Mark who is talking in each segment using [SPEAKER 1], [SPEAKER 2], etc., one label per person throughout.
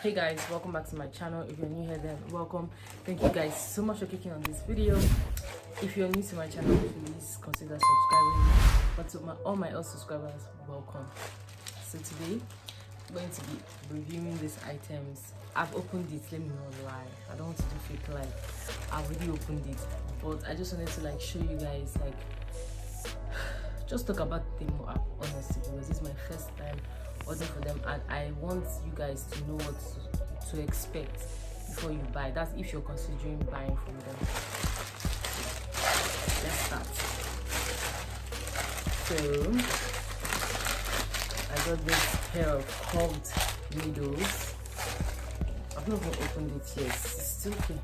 [SPEAKER 1] Hey guys, welcome back to my channel. If you're new here, then welcome. Thank you guys so much for clicking on this video. If you're new to my channel, please consider subscribing. But to all my old subscribers, welcome. So today I'm going to be reviewing these items. I've opened it, let me not lie, I don't want to do fake life. I've already opened it, but I just wanted to show you guys, just talk about Temu App honestly, because this is my first time ordering for them, and I want you guys to know what to expect before you buy. That's if you're considering buying from them. Let's start. So I got this pair of curved needles. I've not even opened it yet. It's still okay.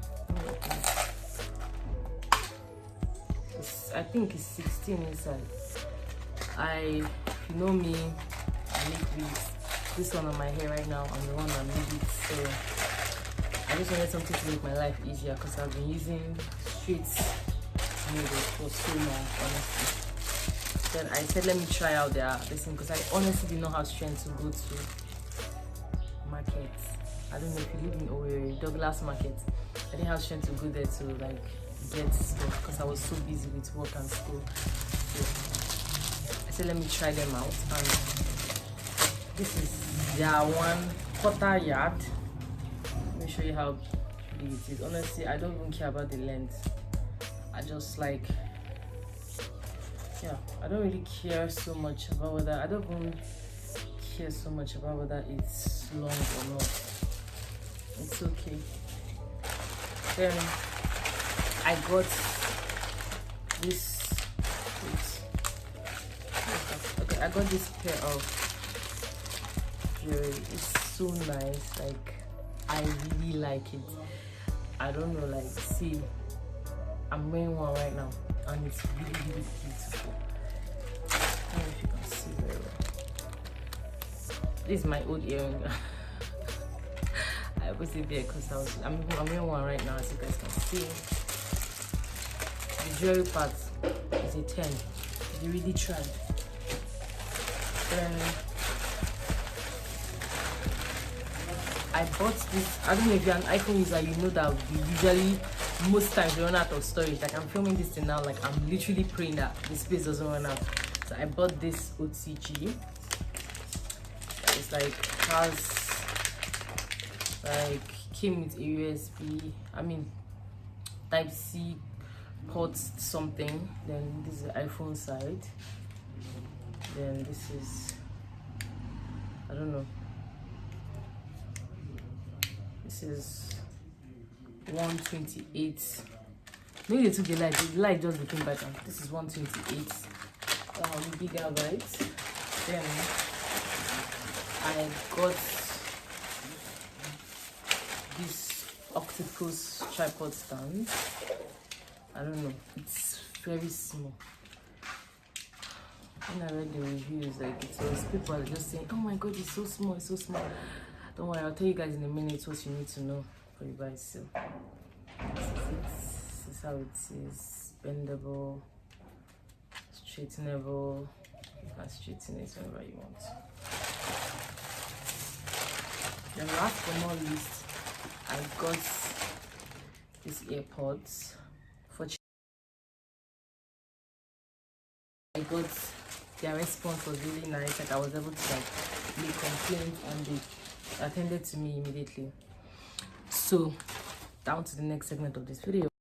[SPEAKER 1] I think it's 16 inside. If you know me, I make this one on my hair right now. I'm the one that made it, so I just wanted something to make my life easier because I've been using straight needles for so long, honestly. Then I said let me try out this thing because I honestly didn't know how strength to go to markets. I don't know if you live in Owerri, Douglas Market. I didn't have strength to go there to get stuff because I was so busy with work and school. So I said let me try them out, and this is their 1/4 yard. Let me show you how big it is. Honestly, I don't even care about the length. I just I don't really care so much about whether it's long or not. It's okay. Then I got this. Okay, I got this pair of jewelry. It's so nice. I really like it. I don't know, see, I'm wearing one right now, and it's really, really beautiful. I don't know if you can see very well. This is my old earring. I put it there because I'm wearing one right now, as you guys can see. The jewelry part is a 10. You really tried. Then I bought this. I don't know if you're an iPhone user, you know that we usually, most times, we run out of storage. I'm filming this thing now, I'm literally praying that the space doesn't run out. So I bought this OTG. It's came with a USB, type C port something. Then this is the iPhone side. Then this is, I don't know, this is 128. Maybe they took the light just became better. This is 128 gigabytes. Then I got this octopus tripod stand. I don't know, it's very small. When I read the reviews, it was people are just saying, oh my god, it's so small, it's so small. Don't worry, I'll tell you guys in a minute what you need to know for you guys. So this is how it is. Bendable, straightenable. You can straighten it whenever you want. Then last but not least, I got these AirPods. I got their response was really nice. I was able to make complaints, and they attended to me immediately. So down to the next segment of this video.